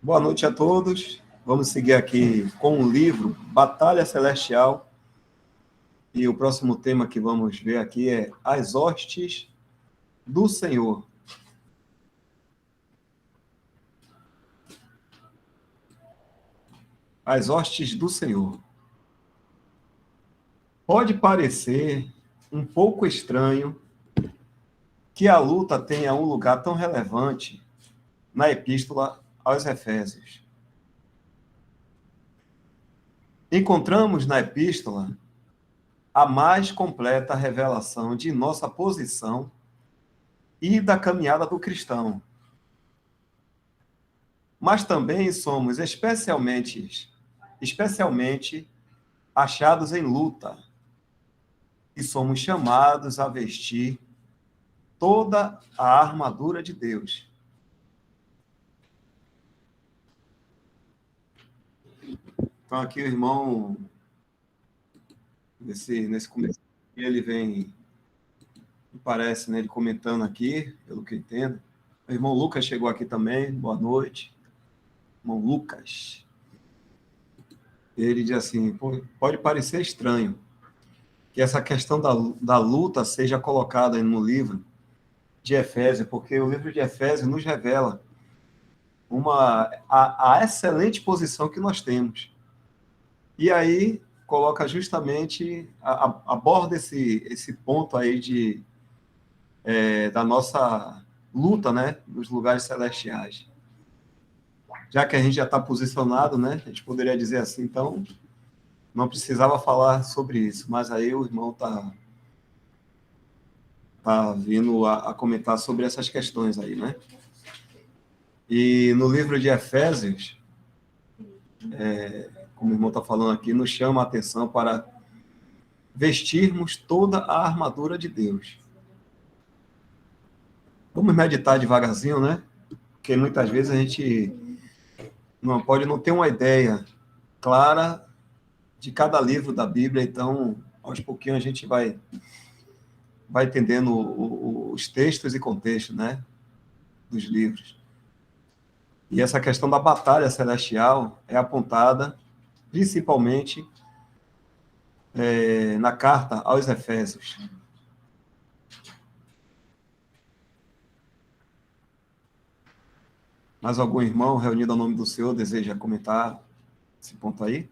Boa noite a todos. Vamos seguir aqui com o livro Batalha Celestial. E o próximo tema que vamos ver aqui é As Hostes do Senhor. As Hostes do Senhor. Pode parecer um pouco estranho que a luta tenha um lugar tão relevante na Epístola aos Efésios. Encontramos na Epístola a mais completa revelação de nossa posição e da caminhada do cristão. Mas também somos especialmente achados em luta e somos chamados a vestir toda a armadura de Deus. Então aqui o irmão, nesse começo, ele vem, me parece, né, ele comentando aqui, pelo que eu entendo. O irmão Lucas chegou aqui também, boa noite. Irmão Lucas. Ele diz assim, pode parecer estranho que essa questão da luta seja colocada no livro de Efésios, porque o livro de Efésios nos revela a excelente posição que nós temos. E aí coloca justamente, aborda esse ponto aí da nossa luta, né, nos lugares celestiais. Já que a gente já está posicionado, né, a gente poderia dizer assim, então, não precisava falar sobre isso, mas aí o irmão está vindo a comentar sobre essas questões aí, né? E no livro de Efésios, como o irmão está falando aqui, nos chama a atenção para vestirmos toda a armadura de Deus. Vamos meditar devagarzinho, né? Porque muitas vezes a gente pode não ter uma ideia clara de cada livro da Bíblia, então, aos pouquinhos a gente vai entendendo os textos e contextos, né, dos livros. E essa questão da batalha celestial é apontada principalmente na carta aos Efésios. Mais algum irmão reunido ao nome do Senhor deseja comentar esse ponto aí?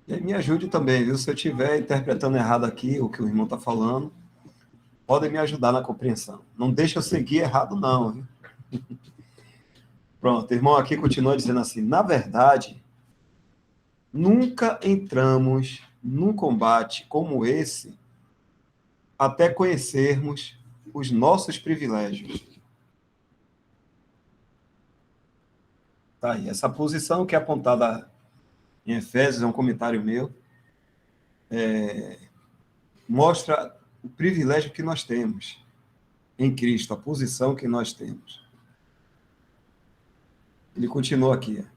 E me ajude também, viu? Se eu estiver interpretando errado aqui o que o irmão está falando, podem me ajudar na compreensão. Não deixa eu seguir errado, não. Viu? Pronto, o irmão aqui continua dizendo assim, na verdade, nunca entramos num combate como esse até conhecermos os nossos privilégios. Tá aí, essa posição que é apontada em Efésios, é um comentário meu, mostra o privilégio que nós temos em Cristo, a posição que nós temos. Ele continua aqui.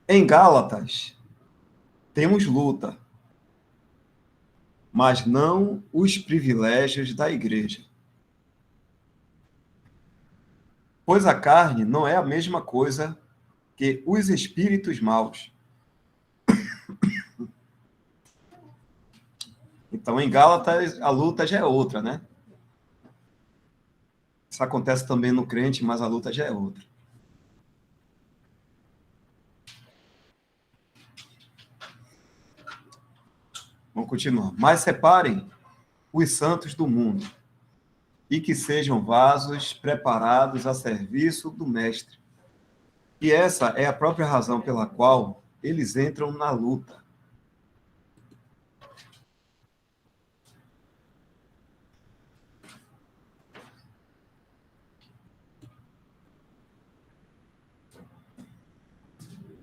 Em Gálatas, temos luta, mas não os privilégios da igreja. Pois a carne não é a mesma coisa que os espíritos maus. Então, em Gálatas, a luta já é outra, né? Isso acontece também no crente, mas a luta já é outra. Vamos continuar. Mas separem os santos do mundo e que sejam vasos preparados a serviço do Mestre. E essa é a própria razão pela qual eles entram na luta.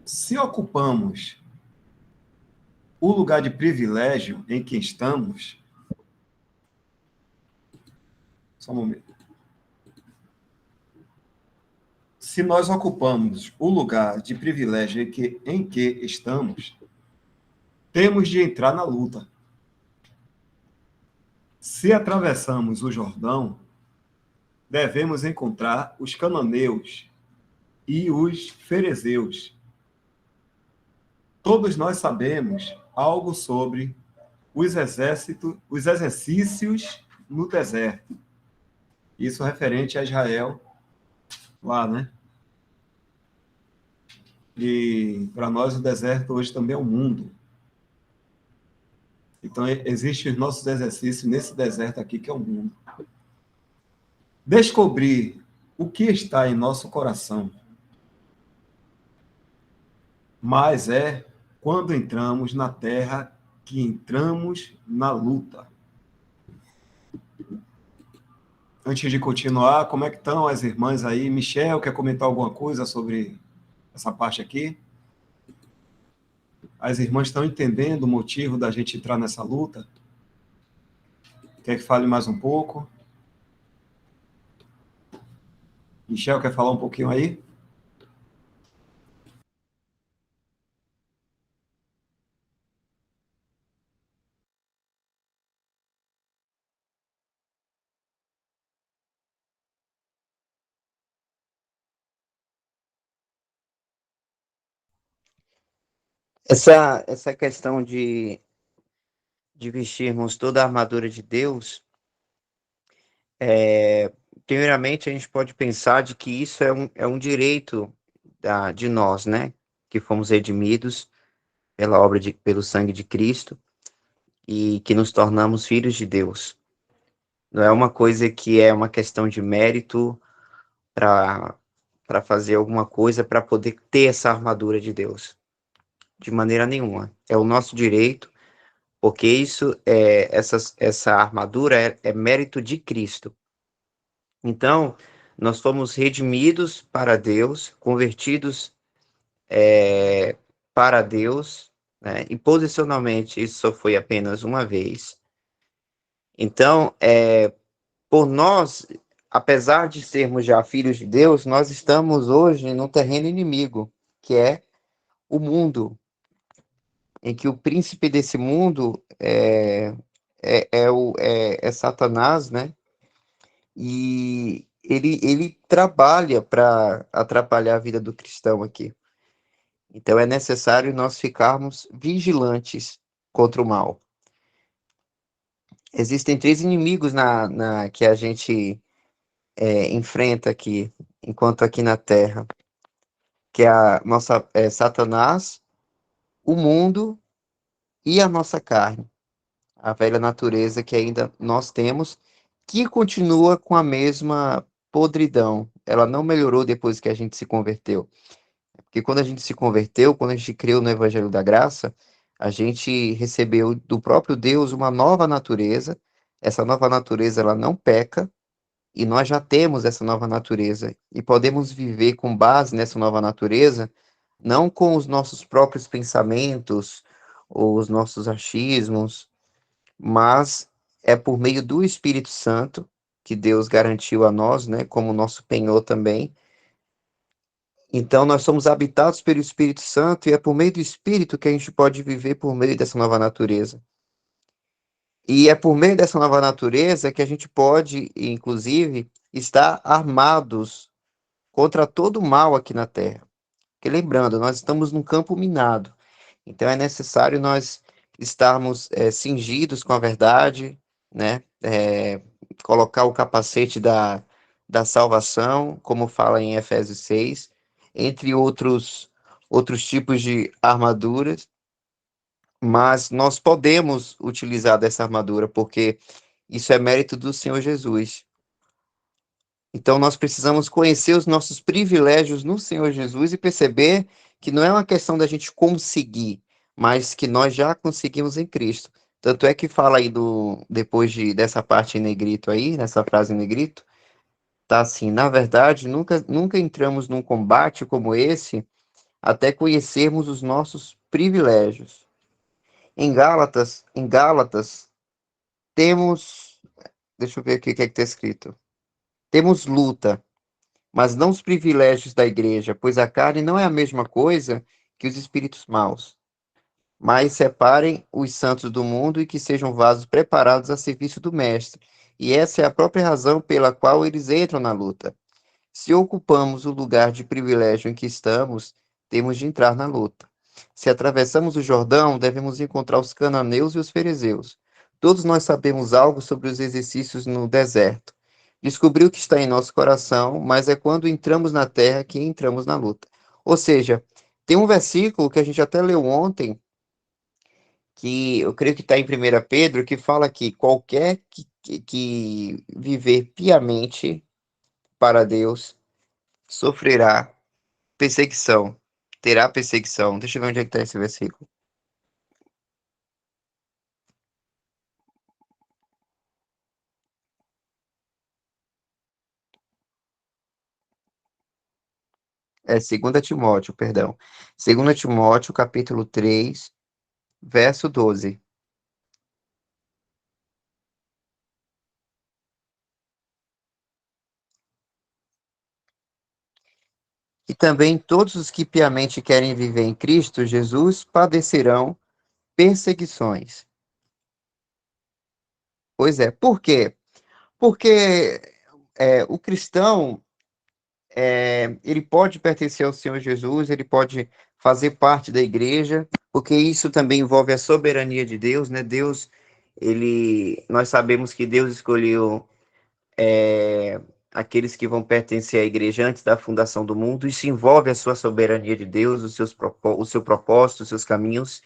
Se ocupamos o lugar de privilégio em que estamos, Só um momento. Se nós ocupamos o lugar de privilégio em que estamos, temos de entrar na luta. Se atravessamos o Jordão, devemos encontrar os cananeus e os ferezeus. Todos nós sabemos algo sobre os exercícios no deserto. Isso referente a Israel, lá, né? E para nós o deserto hoje também é o mundo. Então, existem os nossos exercícios nesse deserto aqui, que é o mundo. Descobrir o que está em nosso coração, mas é quando entramos na terra que entramos na luta. Antes de continuar, como é que estão as irmãs aí? Michel, quer comentar alguma coisa sobre essa parte aqui? As irmãs estão entendendo o motivo da gente entrar nessa luta? Quer que fale mais um pouco? Michel, quer falar um pouquinho aí? Essa questão de vestirmos toda a armadura de Deus, é, primeiramente a gente pode pensar de que isso é um direito de nós, né? Que fomos redimidos pela pelo sangue de Cristo e que nos tornamos filhos de Deus. Não é uma coisa que é uma questão de mérito para fazer alguma coisa para poder ter essa armadura de Deus. De maneira nenhuma. É o nosso direito, porque essa armadura é mérito de Cristo. Então, nós fomos redimidos para Deus, convertidos para Deus, né? E posicionalmente isso só foi apenas uma vez. Então, por nós, apesar de sermos já filhos de Deus, nós estamos hoje num terreno inimigo, que é o mundo, em que o príncipe desse mundo é Satanás, né? E ele trabalha para atrapalhar a vida do cristão aqui. Então é necessário nós ficarmos vigilantes contra o mal. Existem três inimigos que a gente enfrenta aqui, enquanto aqui na Terra, que é a nossa Satanás, o mundo e a nossa carne, a velha natureza que ainda nós temos, que continua com a mesma podridão. Ela não melhorou depois que a gente se converteu. Porque quando a gente se converteu, quando a gente creu no Evangelho da Graça, a gente recebeu do próprio Deus uma nova natureza. Essa nova natureza, ela não peca, e nós já temos essa nova natureza. E podemos viver com base nessa nova natureza, não com os nossos próprios pensamentos, ou os nossos achismos, mas é por meio do Espírito Santo, que Deus garantiu a nós, né, como nosso penhor também. Então, nós somos habitados pelo Espírito Santo e é por meio do Espírito que a gente pode viver por meio dessa nova natureza. E é por meio dessa nova natureza que a gente pode, inclusive, estar armados contra todo o mal aqui na Terra. Porque lembrando, nós estamos num campo minado. Então, é necessário nós estarmos cingidos com a verdade, né? Colocar o capacete da salvação, como fala em Efésios 6, entre outros tipos de armaduras, mas nós podemos utilizar dessa armadura, porque isso é mérito do Senhor Jesus. Então, nós precisamos conhecer os nossos privilégios no Senhor Jesus e perceber que não é uma questão da gente conseguir, mas que nós já conseguimos em Cristo. Tanto é que fala aí dessa parte em negrito aí, nessa frase em negrito, tá assim: na verdade, nunca entramos num combate como esse até conhecermos os nossos privilégios. Em Gálatas temos Deixa eu ver aqui o que é que está escrito. Temos luta, mas não os privilégios da igreja, pois a carne não é a mesma coisa que os espíritos maus. Mas separem os santos do mundo e que sejam vasos preparados a serviço do Mestre. E essa é a própria razão pela qual eles entram na luta. Se ocupamos o lugar de privilégio em que estamos, temos de entrar na luta. Se atravessamos o Jordão, devemos encontrar os cananeus e os ferezeus. Todos nós sabemos algo sobre os exercícios no deserto. Descobrir o que está em nosso coração, mas é quando entramos na terra que entramos na luta. Ou seja, tem um versículo que a gente até leu ontem, que eu creio que está em 1 Pedro, que fala que qualquer que viver piamente para Deus sofrerá perseguição, terá perseguição. Deixa eu ver onde é que está esse versículo. É 2 Timóteo, perdão. 2 Timóteo, capítulo 3, verso 12. E também todos os que piamente querem viver em Cristo Jesus padecerão perseguições. Pois é, por quê? Porque o cristão, ele pode pertencer ao Senhor Jesus, ele pode fazer parte da igreja, porque isso também envolve a soberania de Deus, né? Deus, nós sabemos que Deus escolheu aqueles que vão pertencer à igreja antes da fundação do mundo. Isso envolve a sua soberania de Deus, o seu propósito, os seus caminhos,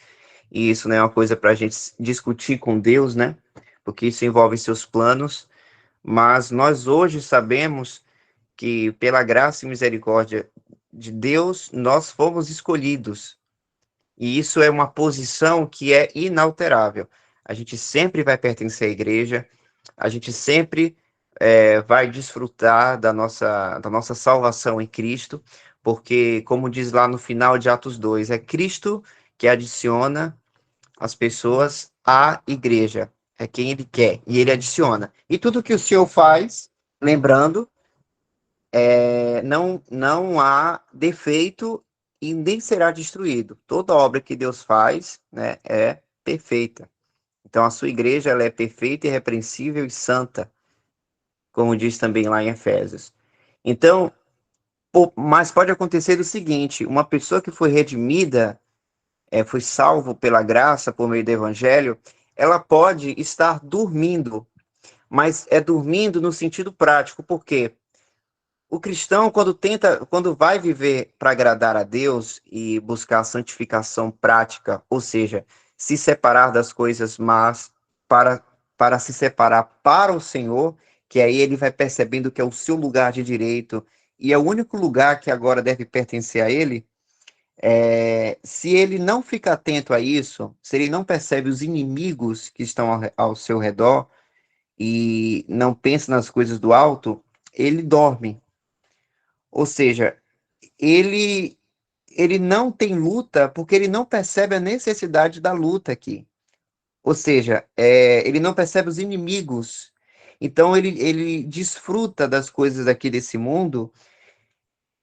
e isso não é uma coisa para a gente discutir com Deus, né? Porque isso envolve seus planos, mas nós hoje sabemos que pela graça e misericórdia de Deus, nós fomos escolhidos. E isso é uma posição que é inalterável. A gente sempre vai pertencer à igreja, a gente sempre vai desfrutar da nossa salvação em Cristo, porque, como diz lá no final de Atos 2, é Cristo que adiciona as pessoas à igreja. É quem ele quer, e ele adiciona. E tudo que o Senhor faz, lembrando, não há defeito e nem será destruído. Toda obra que Deus faz, né, é perfeita. Então, a sua igreja ela é perfeita, irrepreensível e santa, como diz também lá em Efésios. Então, mas pode acontecer o seguinte: uma pessoa que foi redimida, foi salvo pela graça, por meio do evangelho, ela pode estar dormindo, mas é dormindo no sentido prático. Por quê? O cristão, quando vai viver para agradar a Deus e buscar a santificação prática, ou seja, se separar das coisas más para, para se separar para o Senhor, que aí ele vai percebendo que é o seu lugar de direito e é o único lugar que agora deve pertencer a ele. Se ele não fica atento a isso, se ele não percebe os inimigos que estão ao seu redor e não pensa nas coisas do alto, ele dorme. Ou seja, ele ele não tem luta porque ele não percebe a necessidade da luta aqui. Ou seja, ele não percebe os inimigos. Então ele desfruta das coisas aqui desse mundo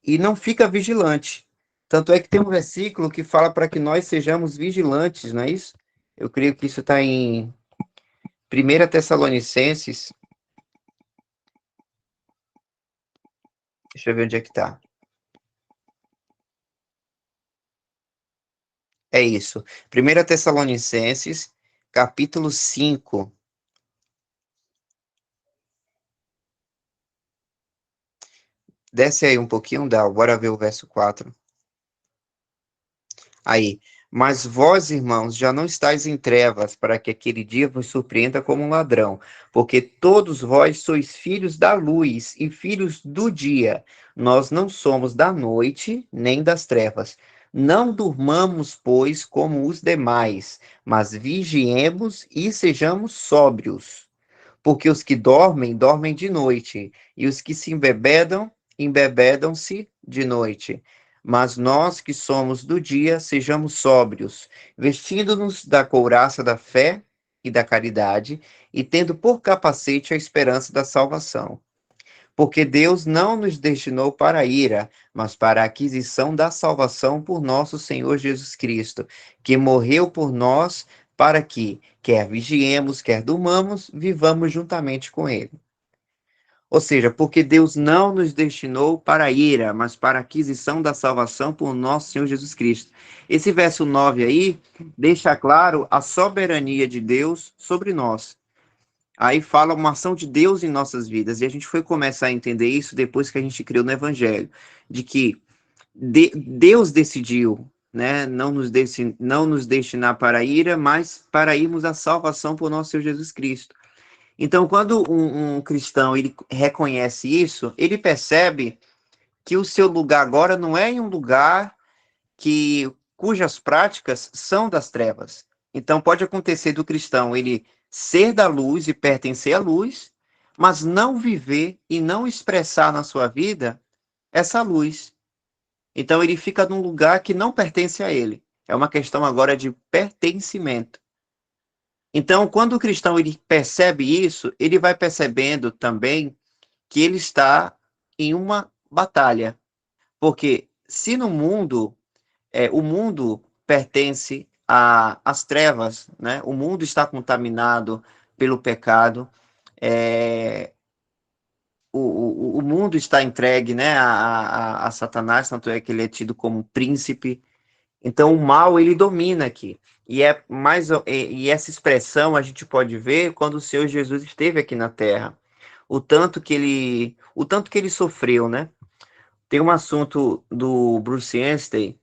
e não fica vigilante. Tanto é que tem um versículo que fala para que nós sejamos vigilantes, não é isso? Eu creio que isso está em 1 Tessalonicenses. Deixa eu ver onde é que está. É isso. 1 Tessalonicenses, capítulo 5. Desce aí um pouquinho, dá. Bora ver o verso 4. Aí. Mas vós, irmãos, já não estáis em trevas, para que aquele dia vos surpreenda como um ladrão, porque todos vós sois filhos da luz e filhos do dia. Nós não somos da noite nem das trevas. Não durmamos, pois, como os demais, mas vigiemos e sejamos sóbrios. Porque os que dormem, dormem de noite, e os que se embebedam, embebedam-se de noite. Mas nós que somos do dia, sejamos sóbrios, vestindo-nos da couraça da fé e da caridade, e tendo por capacete a esperança da salvação. Porque Deus não nos destinou para a ira, mas para a aquisição da salvação por nosso Senhor Jesus Cristo, que morreu por nós, para que, quer vigiemos, quer durmamos, vivamos juntamente com Ele. Ou seja, porque Deus não nos destinou para a ira, mas para a aquisição da salvação por nosso Senhor Jesus Cristo. Esse verso 9 aí deixa claro a soberania de Deus sobre nós. Aí fala uma ação de Deus em nossas vidas. E a gente foi começar a entender isso depois que a gente criou no Evangelho. De que Deus decidiu, né, não nos destinar para a ira, mas para irmos à salvação por nosso Senhor Jesus Cristo. Então, quando um cristão ele reconhece isso, ele percebe que o seu lugar agora não é em um lugar cujas práticas são das trevas. Então, pode acontecer do cristão ele ser da luz e pertencer à luz, mas não viver e não expressar na sua vida essa luz. Então, ele fica num lugar que não pertence a ele. É uma questão agora de pertencimento. Então, quando o cristão ele percebe isso, ele vai percebendo também que ele está em uma batalha. Porque se no mundo, o mundo pertence às trevas, né? O mundo está contaminado pelo pecado, o mundo está entregue, né, a Satanás, tanto é que ele é tido como príncipe. Então, o mal, ele domina aqui. E essa expressão a gente pode ver quando o Senhor Jesus esteve aqui na Terra. O tanto que ele sofreu, né? Tem um assunto do Bruce Anstey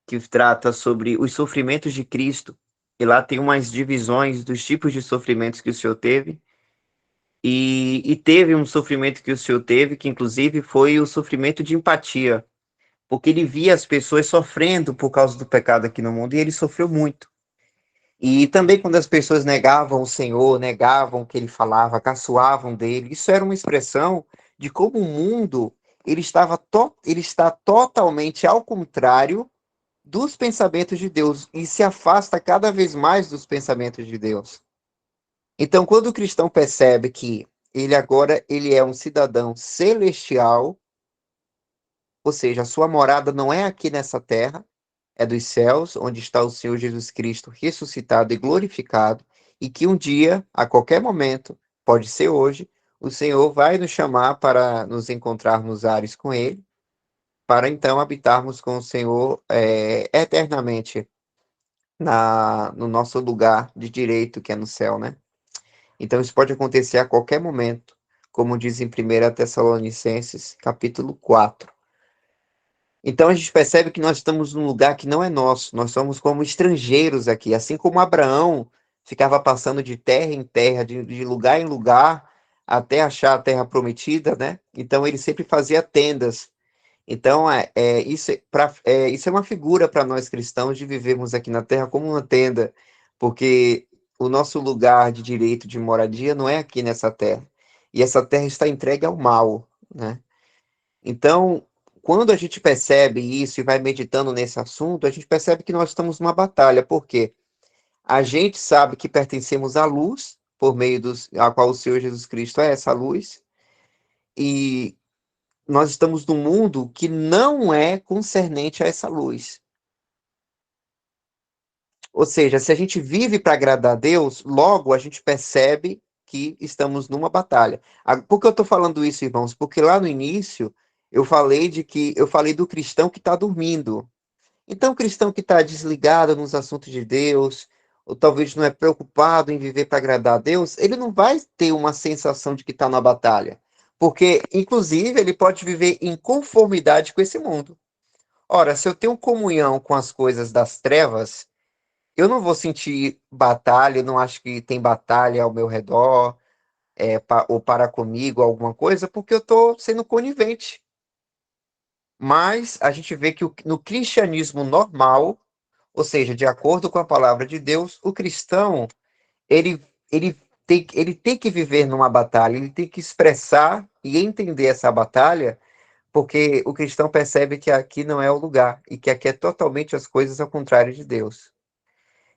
que trata sobre os sofrimentos de Cristo. E lá tem umas divisões dos tipos de sofrimentos que o Senhor teve. E teve um sofrimento que o Senhor teve, que inclusive foi o sofrimento de empatia, porque ele via as pessoas sofrendo por causa do pecado aqui no mundo, e ele sofreu muito. E também quando as pessoas negavam o Senhor, negavam o que ele falava, caçoavam dele, isso era uma expressão de como o mundo ele está totalmente ao contrário dos pensamentos de Deus e se afasta cada vez mais dos pensamentos de Deus. Então, quando o cristão percebe que ele é um cidadão celestial, ou seja, a sua morada não é aqui nessa terra, é dos céus, onde está o Senhor Jesus Cristo ressuscitado e glorificado, e que um dia, a qualquer momento, pode ser hoje, o Senhor vai nos chamar para nos encontrar nos ares com Ele, para então habitarmos com o Senhor eternamente no nosso lugar de direito, que é no céu, né? Então isso pode acontecer a qualquer momento, como diz em 1 Tessalonicenses, capítulo 4. Então a gente percebe que nós estamos num lugar que não é nosso, nós somos como estrangeiros aqui, assim como Abraão ficava passando de terra em terra, de lugar em lugar, até achar a terra prometida, né? Então ele sempre fazia tendas. Então isso é uma figura para nós cristãos de vivermos aqui na terra como uma tenda, porque o nosso lugar de direito de moradia não é aqui nessa terra, e essa terra está entregue ao mal, né? Então, quando a gente percebe isso e vai meditando nesse assunto, a gente percebe que nós estamos numa batalha, porque a gente sabe que pertencemos à luz, por meio a qual o Senhor Jesus Cristo é essa luz, e nós estamos num mundo que não é concernente a essa luz. Ou seja, se a gente vive para agradar a Deus, logo a gente percebe que estamos numa batalha. Por que eu estou falando isso, irmãos? Porque lá no início eu falei do cristão que está dormindo. Então, o cristão que está desligado nos assuntos de Deus, ou talvez não é preocupado em viver para agradar a Deus, ele não vai ter uma sensação de que está na batalha. Porque, inclusive, ele pode viver em conformidade com esse mundo. Ora, se eu tenho comunhão com as coisas das trevas, eu não vou sentir batalha, eu não acho que tem batalha ao meu redor, ou para comigo, alguma coisa, porque eu estou sendo conivente. Mas a gente vê que no cristianismo normal, ou seja, de acordo com a palavra de Deus, o cristão, ele, ele tem que viver numa batalha, ele tem que expressar e entender essa batalha, porque o cristão percebe que aqui não é o lugar, e que aqui é totalmente as coisas ao contrário de Deus.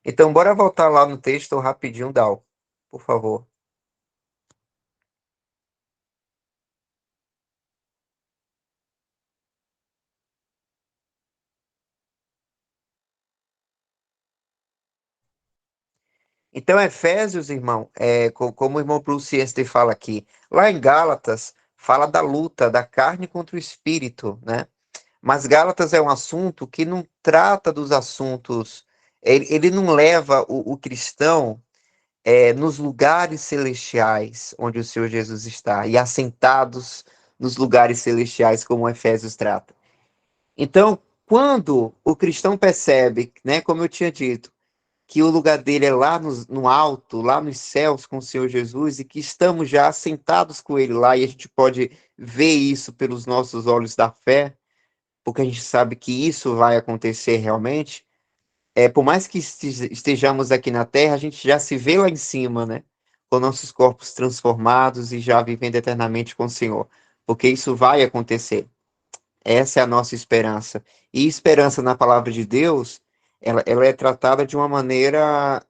Então, bora voltar lá no texto rapidinho, Dal, por favor. Então, Efésios, irmão, como o irmão Bruce Anstey fala aqui, lá em Gálatas, fala da luta da carne contra o espírito, né? Mas Gálatas é um assunto que não trata dos assuntos, ele não leva o cristão nos lugares celestiais onde o Senhor Jesus está, e assentados nos lugares celestiais, como Efésios trata. Então, quando o cristão percebe, né, como eu tinha dito, que o lugar dele é lá no alto, lá nos céus com o Senhor Jesus, e que estamos já assentados com ele lá, e a gente pode ver isso pelos nossos olhos da fé, porque a gente sabe que isso vai acontecer realmente. Por mais que estejamos aqui na Terra, a gente já se vê lá em cima, né? Com nossos corpos transformados e já vivendo eternamente com o Senhor, porque isso vai acontecer. Essa é a nossa esperança. E esperança na palavra de Deus, ela é tratada de uma maneira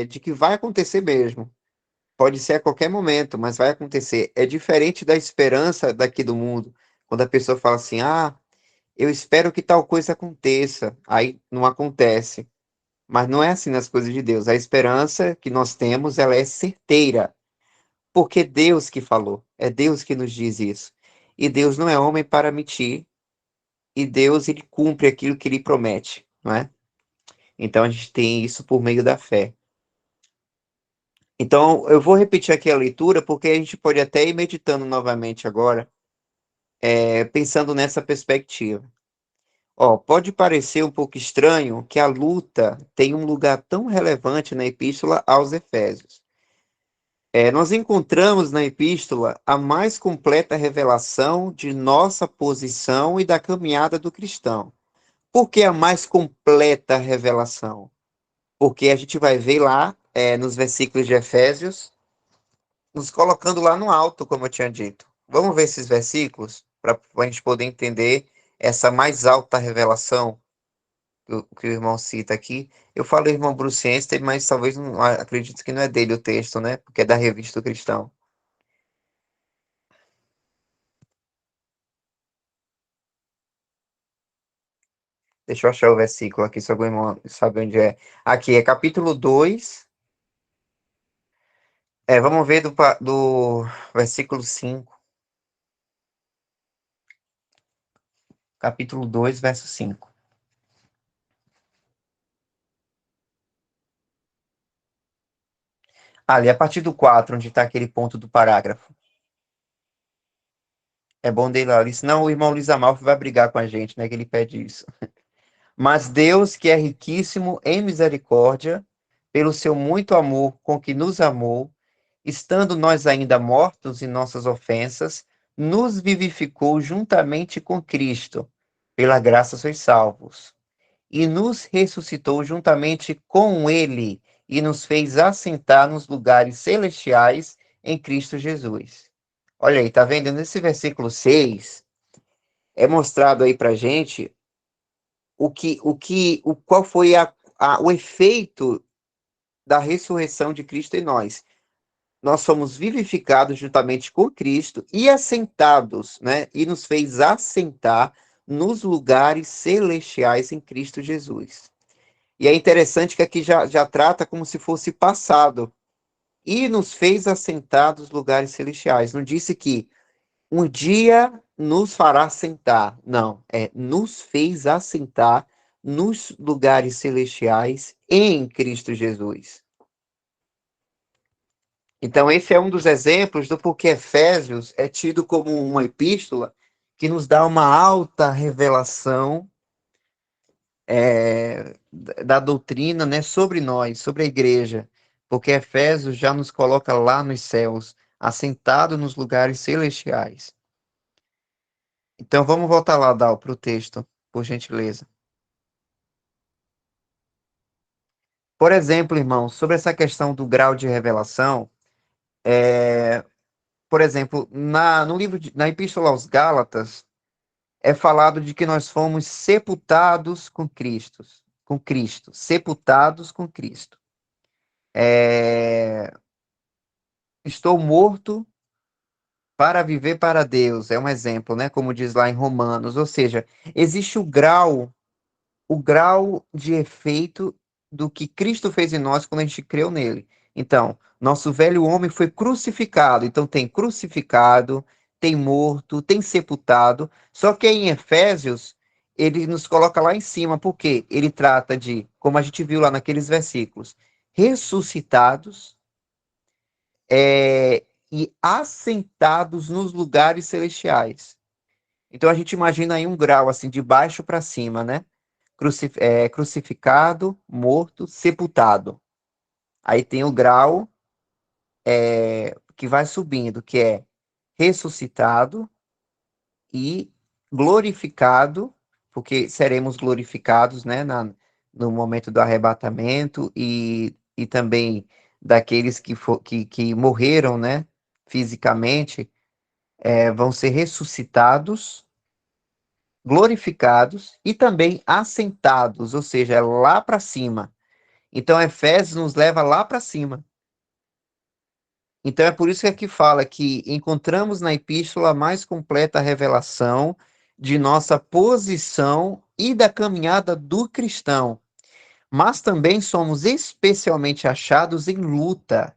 de que vai acontecer mesmo. Pode ser a qualquer momento, mas vai acontecer. É diferente da esperança daqui do mundo. Quando a pessoa fala assim, eu espero que tal coisa aconteça, aí não acontece. Mas não é assim nas coisas de Deus. A esperança que nós temos, ela é certeira, porque Deus que falou, é Deus que nos diz isso. E Deus não é homem para mentir, e Deus ele cumpre aquilo que ele promete, não é? Então a gente tem isso por meio da fé. Então eu vou repetir aqui a leitura, porque a gente pode até ir meditando novamente agora, pensando nessa perspectiva. Ó, pode parecer um pouco estranho que a luta tem um lugar tão relevante na epístola aos Efésios. Nós encontramos na epístola a mais completa revelação de nossa posição e da caminhada do cristão. Por que a mais completa revelação? Porque a gente vai ver lá, nos versículos de Efésios, nos colocando lá no alto, como eu tinha dito. Vamos ver esses versículos para a gente poder entender essa mais alta revelação que o irmão cita aqui. Eu falo irmão Bruce Anstey, mas talvez não acredito que não é dele o texto, né? Porque é da Revista do Cristão. Deixa eu achar o versículo aqui, se algum irmão sabe onde é. Aqui é capítulo 2. Vamos ver do versículo 5. Capítulo 2, verso 5. Ali, a partir do 4, onde está aquele ponto do parágrafo. É bom dele ali, senão o irmão Luiz Amalfi vai brigar com a gente, né? Que ele pede isso. Mas Deus, que é riquíssimo em misericórdia, pelo seu muito amor com que nos amou, estando nós ainda mortos em nossas ofensas, nos vivificou juntamente com Cristo. Pela graça sois salvos. E nos ressuscitou juntamente com Ele e nos fez assentar nos lugares celestiais em Cristo Jesus. Olha aí, tá vendo? Nesse versículo 6, é mostrado aí pra gente qual foi o efeito da ressurreição de Cristo em nós. Nós somos vivificados juntamente com Cristo e assentados, né? E nos fez assentar nos lugares celestiais em Cristo Jesus. E é interessante que aqui já trata como se fosse passado. E nos fez assentar nos lugares celestiais. Não disse que um dia nos fará assentar. Não, nos fez assentar nos lugares celestiais em Cristo Jesus. Então, esse é um dos exemplos do porquê Efésios é tido como uma epístola que nos dá uma alta revelação da doutrina, né, sobre nós, sobre a igreja, porque Efésios já nos coloca lá nos céus, assentado nos lugares celestiais. Então, vamos voltar lá, Dal, para o texto, por gentileza. Por exemplo, irmão, sobre essa questão do grau de revelação, por exemplo, no livro na Epístola aos Gálatas, é falado de que nós fomos sepultados com Cristo. com Cristo, sepultados com Cristo. Estou morto para viver para Deus, é um exemplo, né? Como diz lá em Romanos. Ou seja, existe o grau de efeito do que Cristo fez em nós quando a gente creu nele. Então, nosso velho homem foi crucificado. Então, tem crucificado, tem morto, tem sepultado. Só que em Efésios, ele nos coloca lá em cima, porque ele trata de, como a gente viu lá naqueles versículos, ressuscitados e assentados nos lugares celestiais. Então, a gente imagina aí um grau assim, de baixo para cima, né? Crucificado, morto, sepultado. Aí tem o grau que vai subindo, que é ressuscitado e glorificado, porque seremos glorificados, né, no momento do arrebatamento e também daqueles que morreram, né, fisicamente, vão ser ressuscitados, glorificados e também assentados, ou seja, é lá para cima. Então, Efésios nos leva lá para cima. Então, é por isso que aqui fala que encontramos na epístola a mais completa revelação de nossa posição e da caminhada do cristão. Mas também somos especialmente achados em luta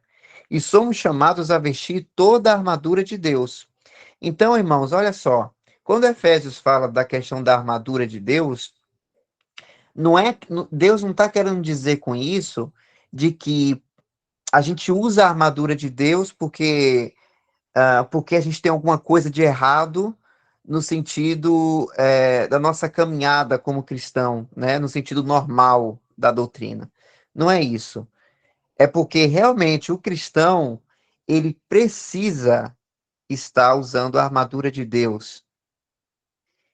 e somos chamados a vestir toda a armadura de Deus. Então, irmãos, olha só. Quando Efésios fala da questão da armadura de Deus, não é Deus não está querendo dizer com isso de que a gente usa a armadura de Deus porque a gente tem alguma coisa de errado no sentido da nossa caminhada como cristão, né? No sentido normal da doutrina. Não é isso. É porque realmente o cristão ele precisa estar usando a armadura de Deus.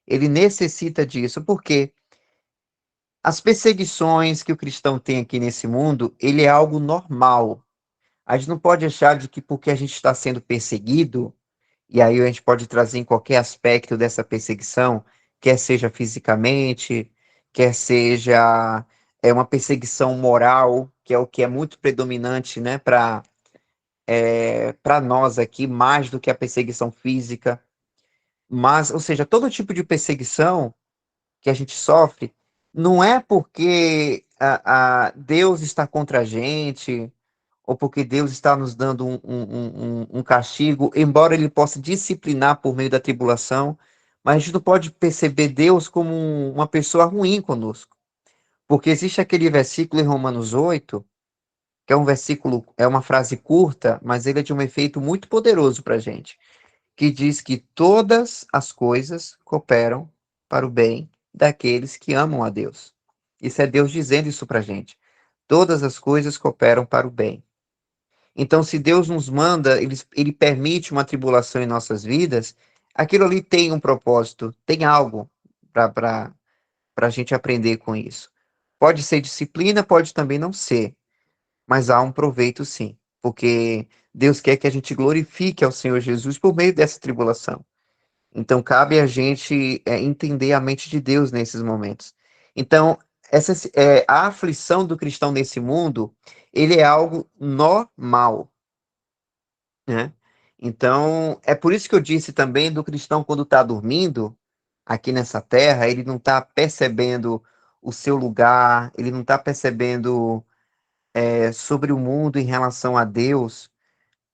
Ele necessita disso, porque as perseguições que o cristão tem aqui nesse mundo, ele é algo normal. A gente não pode achar de que porque a gente está sendo perseguido, e aí a gente pode trazer em qualquer aspecto dessa perseguição, quer seja fisicamente, quer seja uma perseguição moral, que é o que é muito predominante, né, para nós aqui, mais do que a perseguição física. Mas, ou seja, todo tipo de perseguição que a gente sofre, não é porque Deus está contra a gente, ou porque Deus está nos dando um castigo, embora Ele possa disciplinar por meio da tribulação, mas a gente não pode perceber Deus como uma pessoa ruim conosco. Porque existe aquele versículo em Romanos 8, que é um versículo, é uma frase curta, mas ele é de um efeito muito poderoso para a gente, que diz que todas as coisas cooperam para o bem daqueles que amam a Deus. Isso é Deus dizendo isso para a gente. Todas as coisas cooperam para o bem. Então, se Deus nos manda, ele permite uma tribulação em nossas vidas, aquilo ali tem um propósito, tem algo para a gente aprender com isso. Pode ser disciplina, pode também não ser, mas há um proveito sim, porque Deus quer que a gente glorifique ao Senhor Jesus por meio dessa tribulação. Então, cabe a gente entender a mente de Deus nesses momentos. Então, a aflição do cristão nesse mundo, ele é algo normal, né? Então, é por isso que eu disse também do cristão quando está dormindo aqui nessa terra, ele não está percebendo o seu lugar, ele não está percebendo sobre o mundo em relação a Deus,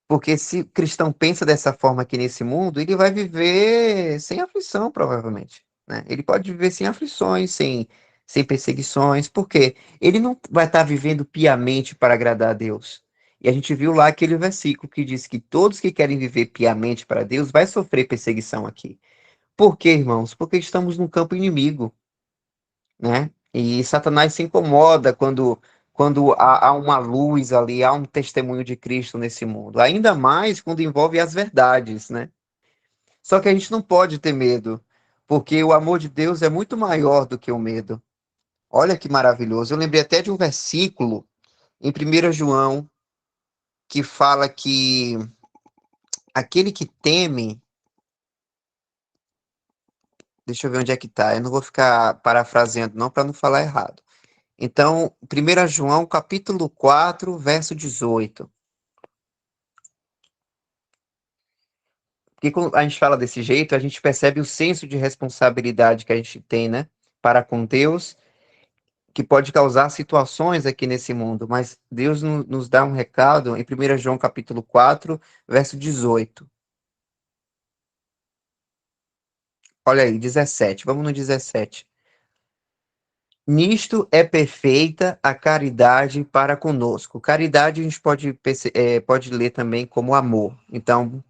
porque se o cristão pensa dessa forma aqui nesse mundo, ele vai viver sem aflição, provavelmente, né? Ele pode viver sem aflições, sem perseguições, porque ele não vai estar vivendo piamente para agradar a Deus. E a gente viu lá aquele versículo que diz que todos que querem viver piamente para Deus vai sofrer perseguição aqui. Por quê, irmãos? Porque estamos num campo inimigo, né? E Satanás se incomoda quando há uma luz ali, há um testemunho de Cristo nesse mundo. Ainda mais quando envolve as verdades, né? Só que a gente não pode ter medo, porque o amor de Deus é muito maior do que o medo. Olha que maravilhoso. Eu lembrei até de um versículo em 1 João que fala que aquele que teme, deixa eu ver onde é que tá. Eu não vou ficar parafraseando não para não falar errado. Então, 1 João, capítulo 4, verso 18. Porque quando a gente fala desse jeito, a gente percebe o senso de responsabilidade que a gente tem, né, para com Deus, que pode causar situações aqui nesse mundo, mas Deus nos dá um recado em 1 João capítulo 4, verso 18. Olha aí, 17. Vamos no 17. Nisto é perfeita a caridade para conosco. Caridade a gente pode ler também como amor. Então,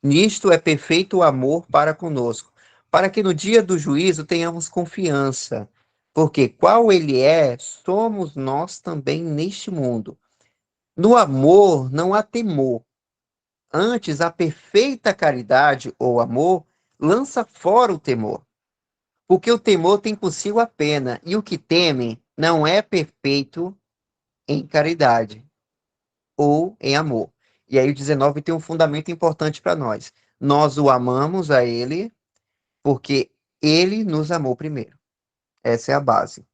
nisto é perfeito o amor para conosco, para que no dia do juízo tenhamos confiança, porque qual ele é, somos nós também neste mundo. No amor não há temor, antes a perfeita caridade ou amor lança fora o temor, porque o temor tem consigo a pena, e o que teme não é perfeito em caridade ou em amor. E aí o 19 tem um fundamento importante para nós. Nós o amamos a ele porque ele nos amou primeiro. Essa é a base.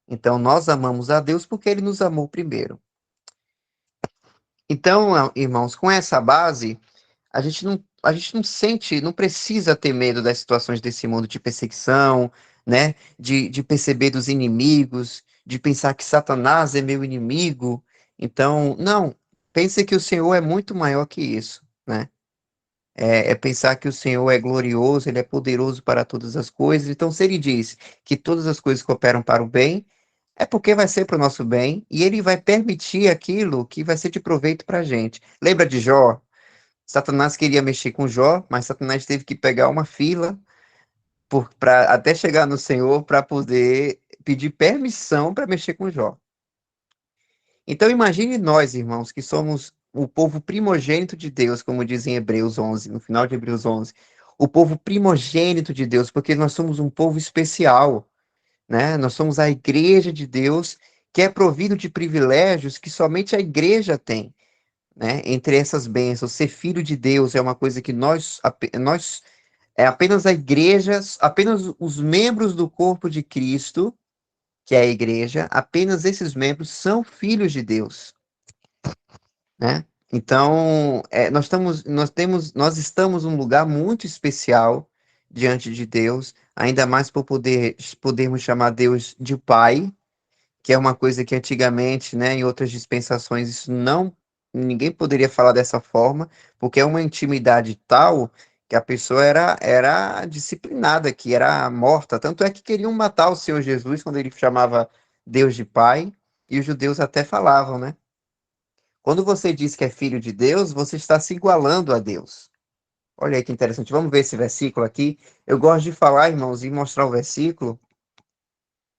Então nós amamos a Deus porque ele nos amou primeiro. Então, irmãos, com essa base, a gente não sente, não precisa ter medo das situações desse mundo de perseguição, né? De perceber dos inimigos, de pensar que Satanás é meu inimigo. Então, não, pense que o Senhor é muito maior que isso, né? É pensar que o Senhor é glorioso, ele é poderoso para todas as coisas. Então, se ele diz que todas as coisas cooperam para o bem, é porque vai ser para o nosso bem e ele vai permitir aquilo que vai ser de proveito para a gente. Lembra de Jó? Satanás queria mexer com Jó, mas Satanás teve que pegar uma fila para até chegar no Senhor para poder pedir permissão para mexer com Jó. Então imagine nós, irmãos, que somos o povo primogênito de Deus, como diz em Hebreus 11, no final de Hebreus 11, o povo primogênito de Deus, porque nós somos um povo especial, né? Nós somos a igreja de Deus, que é provido de privilégios que somente a igreja tem, né? Entre essas bênçãos, ser filho de Deus é uma coisa que nós é apenas a igreja, apenas os membros do corpo de Cristo, que é a igreja, apenas esses membros são filhos de Deus, né? Então, nós estamos num lugar muito especial diante de Deus, ainda mais por podermos chamar Deus de Pai, que é uma coisa que antigamente, né, em outras dispensações, isso não, ninguém poderia falar dessa forma, porque é uma intimidade tal que a pessoa era disciplinada, que era morta. Tanto é que queriam matar o Senhor Jesus quando ele chamava Deus de Pai, e os judeus até falavam, né? Quando você diz que é filho de Deus, você está se igualando a Deus. Olha aí que interessante. Vamos ver esse versículo aqui. Eu gosto de falar, irmãos, e mostrar o versículo,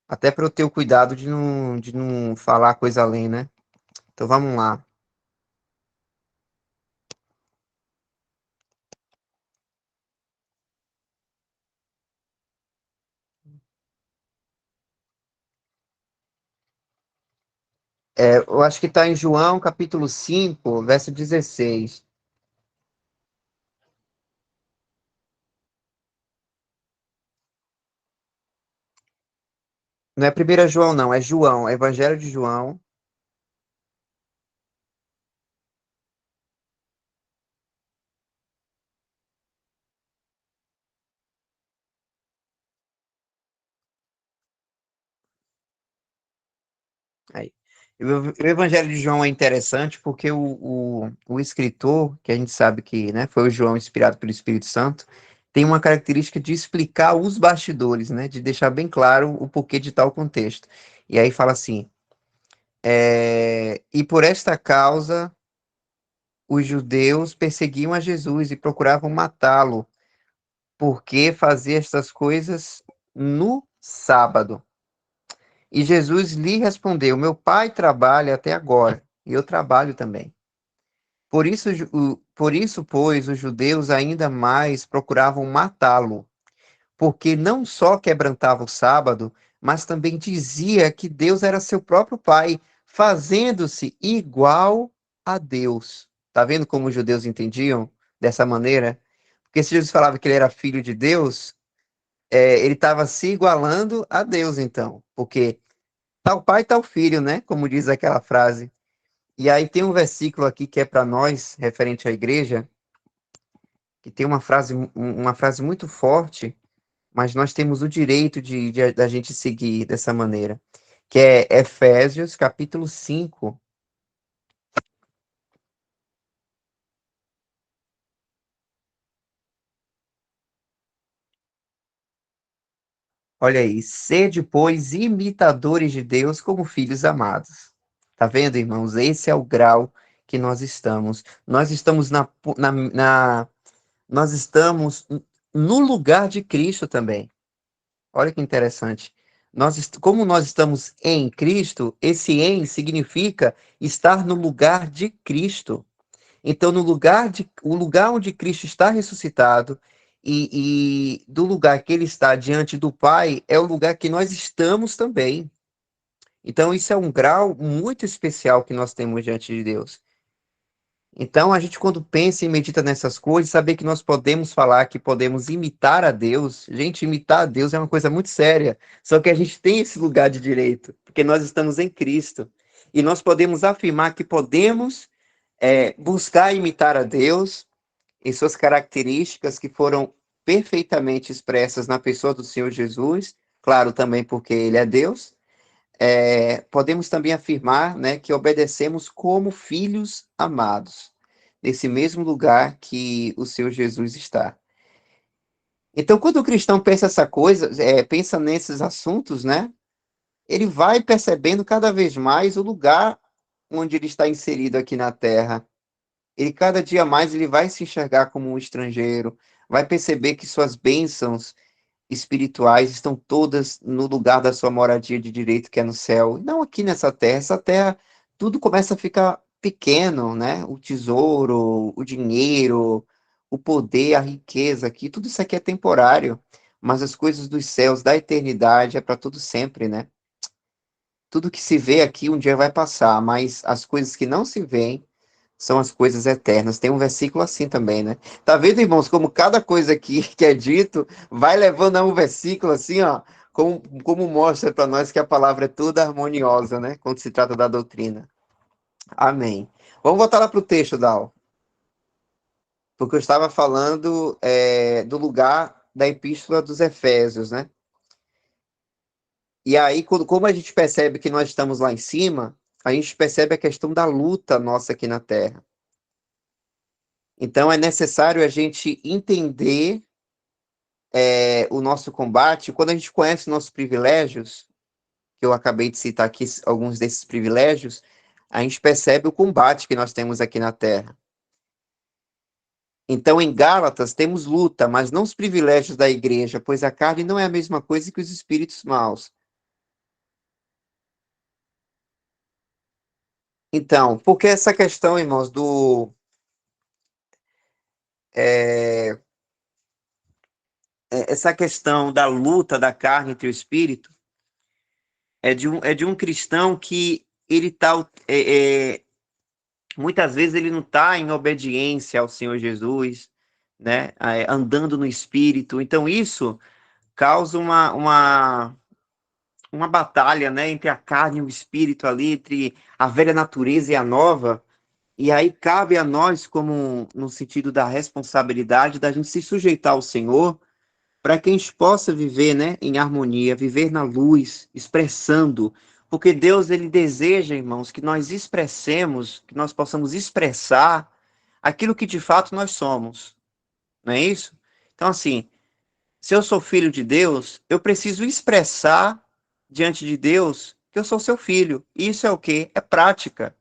até para eu ter o cuidado de não falar coisa além, né? Então vamos lá. Eu acho que está em João, capítulo 5, verso 16. Não é 1 João, não, é João, é Evangelho de João. Aí. O Evangelho de João é interessante porque o escritor, que a gente sabe que, né, foi o João inspirado pelo Espírito Santo, tem uma característica de explicar os bastidores, né, de deixar bem claro o porquê de tal contexto. E aí fala assim: e por esta causa os judeus perseguiam a Jesus e procuravam matá-lo, porque fazia estas coisas no sábado. E Jesus lhe respondeu: Meu pai trabalha até agora, e eu trabalho também. Por isso, pois, os judeus ainda mais procuravam matá-lo, porque não só quebrantava o sábado, mas também dizia que Deus era seu próprio pai, fazendo-se igual a Deus. Tá vendo como os judeus entendiam dessa maneira? Porque se Jesus falava que ele era filho de Deus, ele estava se igualando a Deus, então, porque Tal pai, tal filho, né? Como diz aquela frase. E aí tem um versículo aqui que é para nós, referente à igreja, que tem uma frase muito forte, mas nós temos o direito da gente seguir dessa maneira, que é Efésios, capítulo 5. Olha aí, sede, pois, imitadores de Deus como filhos amados. Tá vendo, irmãos? Esse é o grau que nós estamos. Nós estamos nós estamos no lugar de Cristo também. Olha que interessante. Como nós estamos em Cristo, esse em significa estar no lugar de Cristo. Então, o lugar onde Cristo está ressuscitado e do lugar que ele está diante do Pai é o lugar que nós estamos também. Então, isso é um grau muito especial que nós temos diante de Deus. Então, a gente, quando pensa e medita nessas coisas, saber que nós podemos falar que podemos imitar a Deus. Gente, imitar a Deus é uma coisa muito séria. Só que a gente tem esse lugar de direito, porque nós estamos em Cristo. E nós podemos afirmar que podemos buscar imitar a Deus em suas características que foram perfeitamente expressas na pessoa do Senhor Jesus, claro, também porque Ele é Deus. Podemos também afirmar, né, que obedecemos como filhos amados, nesse mesmo lugar que o Senhor Jesus está. Então, quando o cristão pensa essa coisa, pensa nesses assuntos, né, ele vai percebendo cada vez mais o lugar onde ele está inserido aqui na Terra. Ele cada dia mais ele vai se enxergar como um estrangeiro, vai perceber que suas bênçãos espirituais estão todas no lugar da sua moradia de direito, que é no céu, e não aqui nessa terra. Essa terra, tudo começa a ficar pequeno, né? O tesouro, o dinheiro, o poder, a riqueza aqui, tudo isso aqui é temporário, mas as coisas dos céus, da eternidade, é para todo sempre, né? Tudo que se vê aqui um dia vai passar, mas as coisas que não se veem são as coisas eternas. Tem um versículo assim também, né? Tá vendo, irmãos, como cada coisa aqui que é dito vai levando a um versículo assim, ó, como mostra para nós que a palavra é toda harmoniosa, né? Quando se trata da doutrina. Amém. Vamos voltar lá para o texto, Dal, porque eu estava falando do lugar da Epístola dos Efésios, né? E aí, como a gente percebe que nós estamos lá em cima, a gente percebe a questão da luta nossa aqui na Terra. Então, é necessário a gente entender o nosso combate. Quando a gente conhece nossos privilégios, que eu acabei de citar aqui alguns desses privilégios, a gente percebe o combate que nós temos aqui na Terra. Então, em Gálatas, temos luta, mas não os privilégios da igreja, pois a carne não é a mesma coisa que os espíritos maus. Então, porque essa questão, irmãos, é, essa questão da luta da carne entre o espírito é de um cristão que ele está muitas vezes ele não está em obediência ao Senhor Jesus, né? Andando no Espírito. Então, isso causa uma batalha, né? Entre a carne e o Espírito ali, entre a velha natureza e a nova. E aí cabe a nós, como no sentido da responsabilidade, da gente se sujeitar ao Senhor, para que a gente possa viver, né, em harmonia, viver na luz, expressando, porque Deus ele deseja, irmãos, que nós expressemos, que nós possamos expressar aquilo que de fato nós somos, não é isso? Então, assim, se eu sou filho de Deus, eu preciso expressar diante de Deus que eu sou seu filho. E isso é o quê? É prática.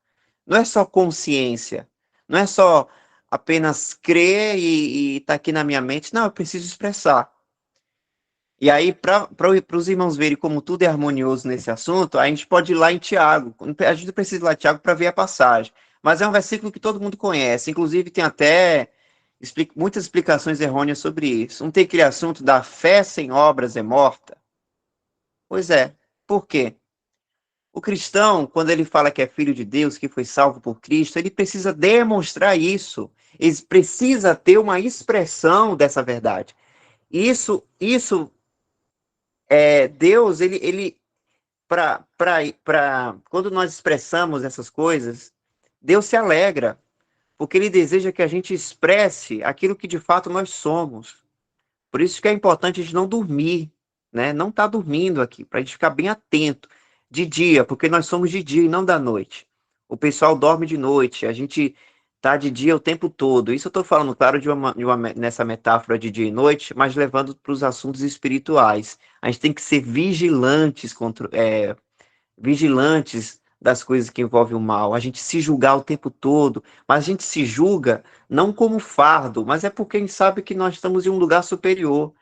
Não é só consciência. Não é só apenas crer e estar aqui na minha mente. Não, eu preciso expressar. E aí, para os irmãos verem como tudo é harmonioso nesse assunto, a gente pode ir lá em Tiago. A gente não precisa ir lá em Tiago para ver a passagem. Mas é um versículo que todo mundo conhece. Inclusive, tem até muitas explicações errôneas sobre isso. Não tem aquele assunto da fé sem obras é morta? Pois é. Por quê? O cristão, quando ele fala que é filho de Deus, que foi salvo por Cristo, ele precisa demonstrar isso. Ele precisa ter uma expressão dessa verdade. Isso Deus, quando nós expressamos essas coisas, Deus se alegra, porque Ele deseja que a gente expresse aquilo que de fato nós somos. Por isso que é importante a gente não dormir, né? Não estar dormindo aqui, para a gente ficar bem atento de dia, porque nós somos de dia e não da noite. O pessoal dorme de noite, a gente tá de dia o tempo todo. Isso eu estou falando, claro, nessa metáfora de dia e noite, mas levando para os assuntos espirituais. A gente tem que ser vigilantes das coisas que envolvem o mal, a gente se julgar o tempo todo, mas a gente se julga não como fardo, mas é porque a gente sabe que nós estamos em um lugar superior,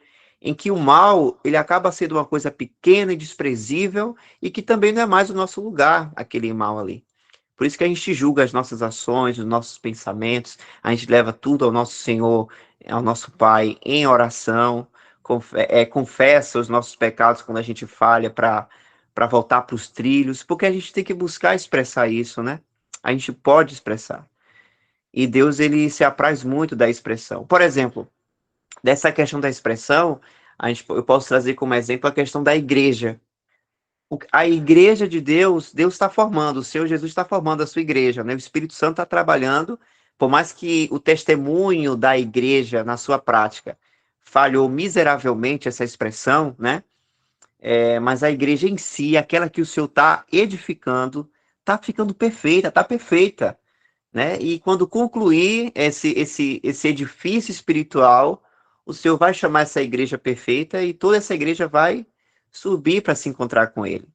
em que o mal, ele acaba sendo uma coisa pequena e desprezível e que também não é mais o nosso lugar, aquele mal ali. Por isso que a gente julga as nossas ações, os nossos pensamentos, a gente leva tudo ao nosso Senhor, ao nosso Pai, em oração, confessa os nossos pecados quando a gente falha para voltar para os trilhos, porque a gente tem que buscar expressar isso, né? A gente pode expressar. E Deus, ele se apraz muito da expressão. Por exemplo, dessa questão da expressão, eu posso trazer como exemplo a questão da igreja. A igreja de Deus, Deus está formando, o Senhor Jesus está formando a sua igreja, né? O Espírito Santo está trabalhando, por mais que o testemunho da igreja na sua prática falhou miseravelmente essa expressão, né? Mas a igreja em si, aquela que o Senhor está edificando, está ficando perfeita, está perfeita, né? E quando concluir esse edifício espiritual, o Senhor vai chamar essa igreja perfeita e toda essa igreja vai subir para se encontrar com Ele.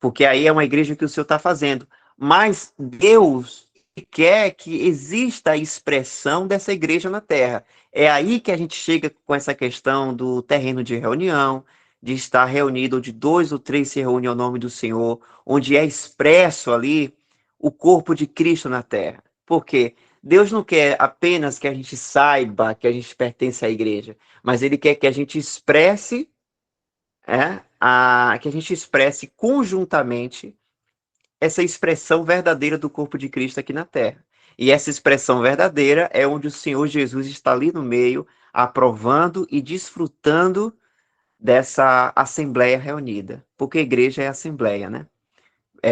Porque aí é uma igreja que o Senhor está fazendo. Mas Deus quer que exista a expressão dessa igreja na terra. É aí que a gente chega com essa questão do terreno de reunião, de estar reunido, onde 2 ou 3 se reúnem ao nome do Senhor, onde é expresso ali o corpo de Cristo na terra. Por quê? Deus não quer apenas que a gente saiba que a gente pertence à igreja, mas Ele quer que a gente expresse que a gente expresse conjuntamente essa expressão verdadeira do corpo de Cristo aqui na Terra. E essa expressão verdadeira é onde o Senhor Jesus está ali no meio, aprovando e desfrutando dessa assembleia reunida. Porque igreja é assembleia, né?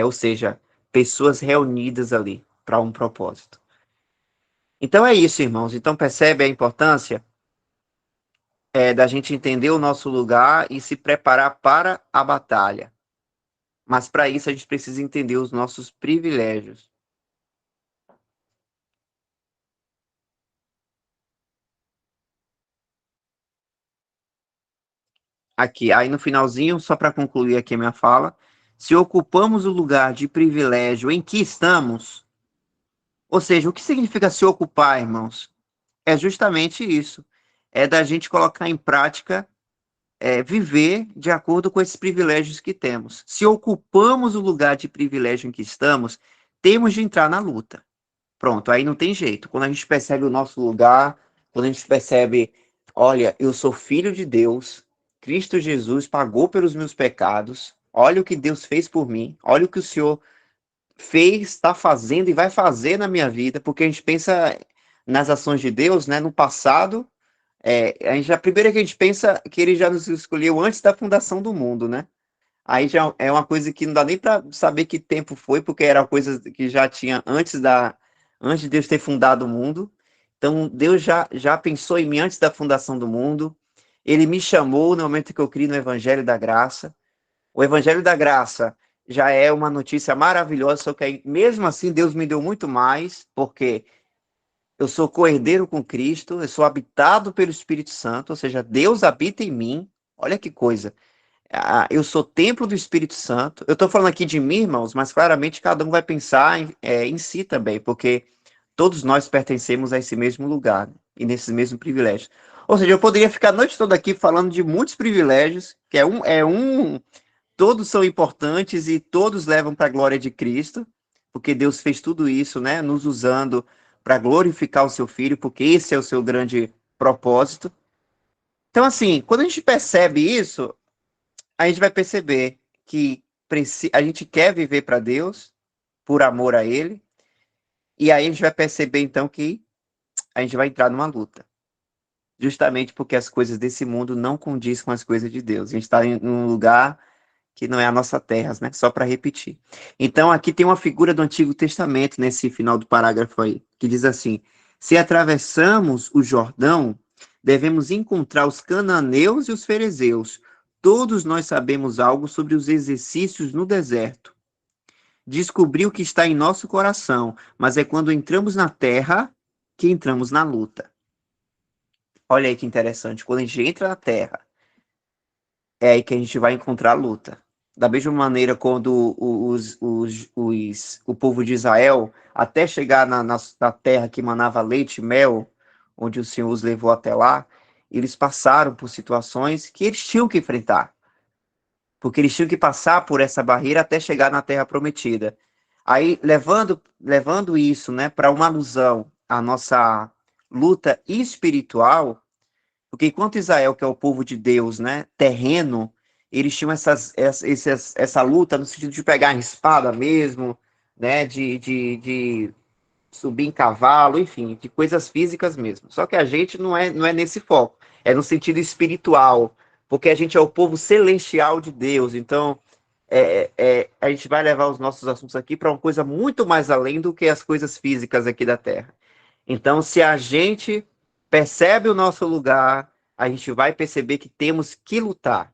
Ou seja, pessoas reunidas ali para um propósito. Então é isso, irmãos. Então percebe a importância da gente entender o nosso lugar e se preparar para a batalha. Mas para isso a gente precisa entender os nossos privilégios. Aqui, aí no finalzinho, só para concluir aqui a minha fala, se ocupamos o lugar de privilégio em que estamos, ou seja, o que significa se ocupar, irmãos? É justamente isso. É da gente colocar em prática, viver de acordo com esses privilégios que temos. Se ocupamos o lugar de privilégio em que estamos, temos de entrar na luta. Pronto, aí não tem jeito. Quando a gente percebe o nosso lugar, quando a gente percebe, olha, eu sou filho de Deus, Cristo Jesus pagou pelos meus pecados, olha o que Deus fez por mim, olha o que o Senhor fez, está fazendo e vai fazer na minha vida, porque a gente pensa nas ações de Deus, né, no passado, a primeira que a gente pensa que ele já nos escolheu antes da fundação do mundo, né? Aí já é uma coisa que não dá nem para saber que tempo foi, porque era uma coisa que já tinha antes de Deus ter fundado o mundo. Então, Deus já pensou em mim antes da fundação do mundo. Ele me chamou no momento que eu criei no Evangelho da Graça. O Evangelho da Graça já é uma notícia maravilhosa, só que aí, mesmo assim Deus me deu muito mais, porque eu sou co-herdeiro com Cristo, eu sou habitado pelo Espírito Santo, ou seja, Deus habita em mim. Olha que coisa. Eu sou templo do Espírito Santo. Eu estou falando aqui de mim, irmãos, mas claramente cada um vai pensar em si também, porque todos nós pertencemos a esse mesmo lugar, né? E nesses mesmos privilégios. Ou seja, eu poderia ficar a noite toda aqui falando de muitos privilégios, que todos são importantes e todos levam para a glória de Cristo, porque Deus fez tudo isso, né, nos usando para glorificar o seu Filho, porque esse é o seu grande propósito. Então, assim, quando a gente percebe isso, a gente vai perceber que a gente quer viver para Deus, por amor a Ele, e aí a gente vai perceber então que a gente vai entrar numa luta, justamente porque as coisas desse mundo não condizem com as coisas de Deus. A gente está em um lugar que não é a nossa terra, né? Só para repetir. Então, aqui tem uma figura do Antigo Testamento, nesse final do parágrafo aí, que diz assim: se atravessamos o Jordão, devemos encontrar os cananeus e os ferezeus. Todos nós sabemos algo sobre os exercícios no deserto. Descobrir o que está em nosso coração, mas é quando entramos na terra que entramos na luta. Olha aí que interessante. Quando a gente entra na terra, é aí que a gente vai encontrar a luta. Da mesma maneira, quando o povo de Israel, até chegar na terra que manava leite e mel, onde o Senhor os levou até lá, eles passaram por situações que eles tinham que enfrentar, porque eles tinham que passar por essa barreira até chegar na terra prometida. Aí, levando isso, né, para uma alusão à nossa luta espiritual, porque enquanto Israel, que é o povo de Deus, né, terreno, eles tinham essa luta no sentido de pegar a espada mesmo, né, de subir em cavalo, enfim, de coisas físicas mesmo. Só que a gente não é nesse foco, é no sentido espiritual, porque a gente é o povo celestial de Deus. Então, a gente vai levar os nossos assuntos aqui para uma coisa muito mais além do que as coisas físicas aqui da Terra. Então, se a gente percebe o nosso lugar, a gente vai perceber que temos que lutar.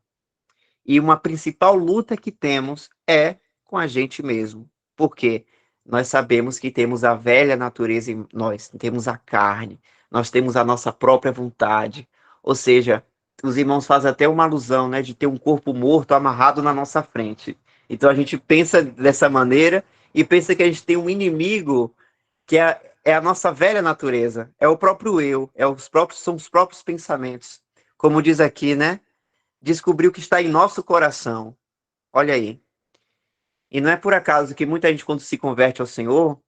E uma principal luta que temos é com a gente mesmo. Por quê? Nós sabemos que temos a velha natureza em nós, temos a carne, nós temos a nossa própria vontade. Ou seja, os irmãos fazem até uma alusão, né, de ter um corpo morto amarrado na nossa frente. Então a gente pensa dessa maneira e pensa que a gente tem um inimigo que é a nossa velha natureza, é o próprio eu, são os próprios pensamentos. Como diz aqui, né? Descobrir o que está em nosso coração. Olha aí. E não é por acaso que muita gente, quando se converte ao Senhor,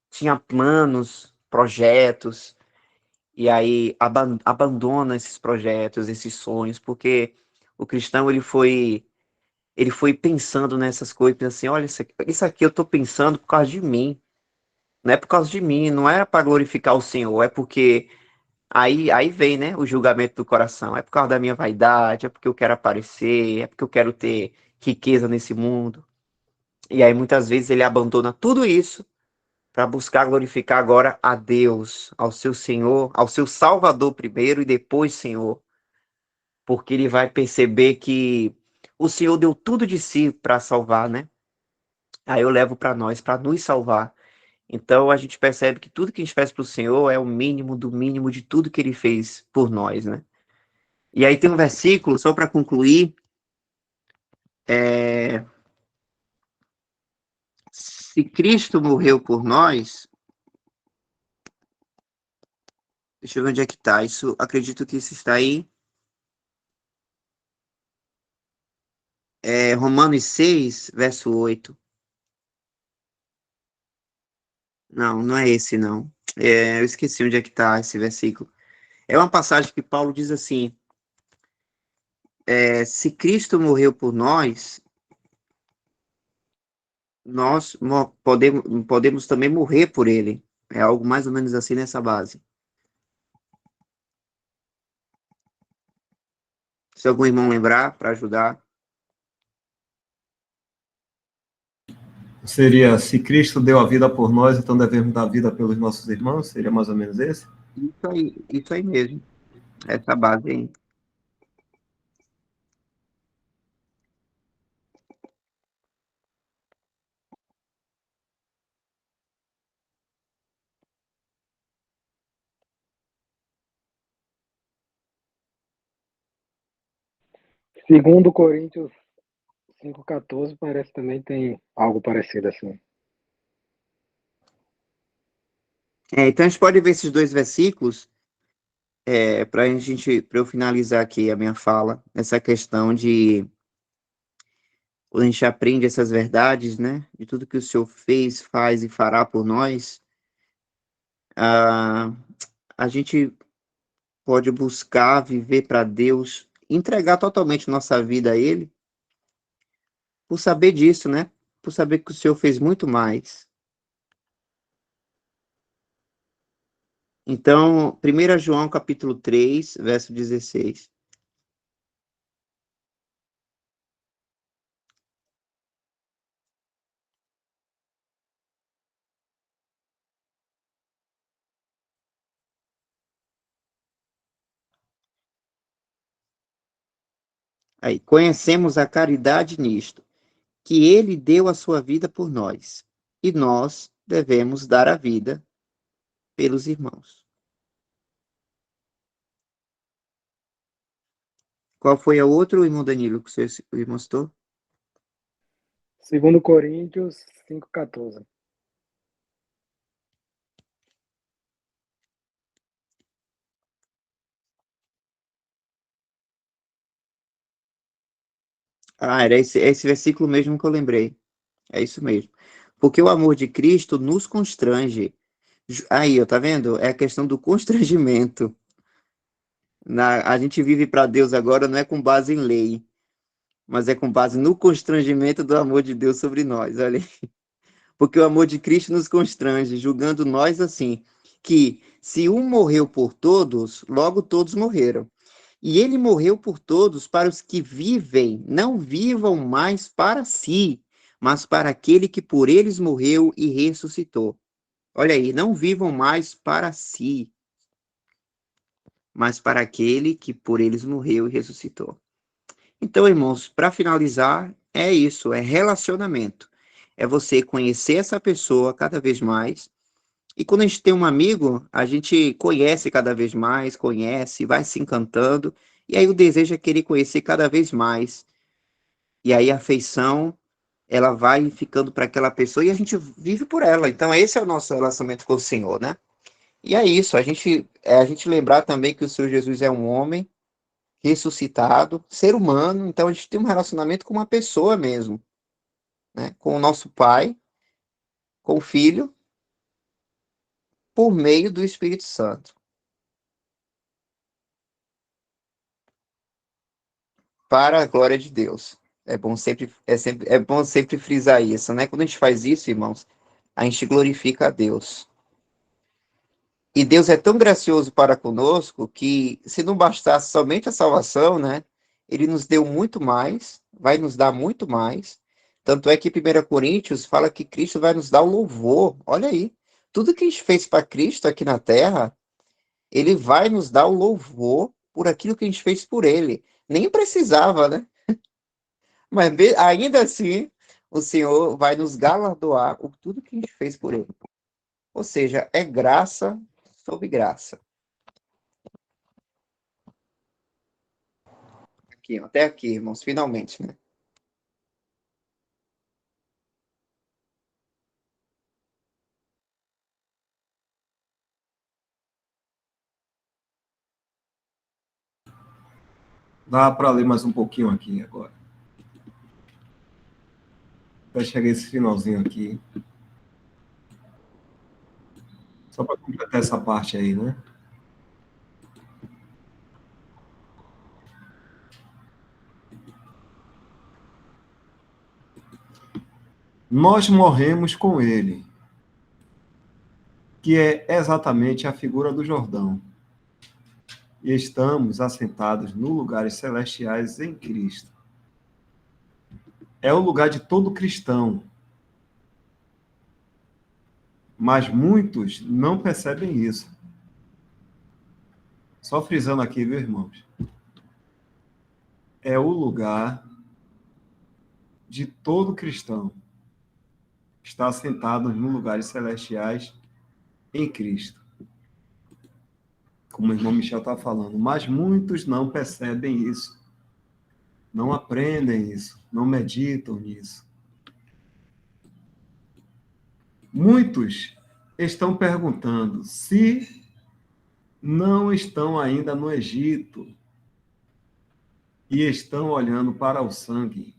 tinha planos, projetos, e aí abandona esses projetos, esses sonhos, porque o cristão ele foi pensando nessas coisas, assim, olha, isso aqui eu estou pensando por causa de mim, não é por causa de mim, não é para glorificar o Senhor, é porque aí vem, né, o julgamento do coração. É por causa da minha vaidade, é porque eu quero aparecer, é porque eu quero ter riqueza nesse mundo. E aí muitas vezes ele abandona tudo isso para buscar glorificar agora a Deus, ao seu Senhor, ao seu Salvador primeiro e depois Senhor, porque ele vai perceber que o Senhor deu tudo de si para salvar, né? Aí eu levo para nós, para nos salvar. Então a gente percebe que tudo que a gente faz para o Senhor é o mínimo do mínimo de tudo que ele fez por nós, né? E aí tem um versículo, só para concluir, se Cristo morreu por nós, deixa eu ver onde é que está, isso, acredito que isso está aí, Romanos 6, verso 8. Não, não é esse não, eu esqueci onde é que está esse versículo. É uma passagem que Paulo diz assim, se Cristo morreu por nós podemos também morrer por ele. É algo mais ou menos assim nessa base. Se algum irmão lembrar, para ajudar. Seria, se Cristo deu a vida por nós, então devemos dar a vida pelos nossos irmãos? Seria mais ou menos esse? Isso aí mesmo. Essa base aí. Segundo Coríntios 5,14 parece também tem algo parecido assim. Então a gente pode ver esses dois versículos para eu finalizar aqui a minha fala, essa questão de quando a gente aprende essas verdades, né, de tudo que o Senhor fez, faz e fará por nós, a, a gente pode buscar viver para Deus, entregar totalmente nossa vida a Ele, por saber disso, né, por saber que o Senhor fez muito mais. Então, 1 João capítulo 3, verso 16. Aí, conhecemos a caridade nisto, que ele deu a sua vida por nós, e nós devemos dar a vida pelos irmãos. Qual foi a outra, irmão Danilo, que você mostrou? 2 Coríntios 5,14. Ah, era esse versículo mesmo que eu lembrei. É isso mesmo. Porque o amor de Cristo nos constrange. Aí, ó, tá vendo? É a questão do constrangimento. A gente vive para Deus agora não é com base em lei, mas é com base no constrangimento do amor de Deus sobre nós. Olha aí. Porque o amor de Cristo nos constrange, julgando nós assim, que se um morreu por todos, logo todos morreram. E ele morreu por todos para os que vivem, não vivam mais para si, mas para aquele que por eles morreu e ressuscitou. Olha aí, não vivam mais para si, mas para aquele que por eles morreu e ressuscitou. Então, irmãos, para finalizar, é isso, é relacionamento. É você conhecer essa pessoa cada vez mais. E quando a gente tem um amigo, a gente conhece cada vez mais, conhece, vai se encantando, e aí o desejo é querer conhecer cada vez mais. E aí a afeição, ela vai ficando para aquela pessoa e a gente vive por ela. Então, esse é o nosso relacionamento com o Senhor, né? E é isso, a gente lembrar também que o Senhor Jesus é um homem ressuscitado, ser humano, então a gente tem um relacionamento com uma pessoa mesmo, né? Com o nosso Pai, com o Filho, por meio do Espírito Santo, para a glória de Deus. É bom sempre frisar isso, né? Quando a gente faz isso, irmãos, a gente glorifica a Deus. E Deus é tão gracioso para conosco que, se não bastasse somente a salvação, né? Ele nos deu muito mais, vai nos dar muito mais. Tanto é que 1 Coríntios fala que Cristo vai nos dar o louvor. Olha aí. Tudo que a gente fez para Cristo aqui na terra, ele vai nos dar o louvor por aquilo que a gente fez por ele. Nem precisava, né? Mas ainda assim, o Senhor vai nos galardoar por tudo que a gente fez por ele. Ou seja, é graça sobre graça. Aqui, até aqui, irmãos, finalmente, né? Dá para ler mais um pouquinho aqui agora. Até chegar esse finalzinho aqui. Só para completar essa parte aí, né? Nós morremos com ele, que é exatamente a figura do Jordão, e estamos assentados nos lugares celestiais em Cristo. É o lugar de todo cristão, mas muitos não percebem isso. Só frisando aqui, viu, irmãos? É o lugar de todo cristão. Está assentado nos lugares celestiais em Cristo. Como o irmão Michel está falando. Mas muitos não percebem isso. Não aprendem isso. Não meditam nisso. Muitos estão perguntando se não estão ainda no Egito e estão olhando para o sangue.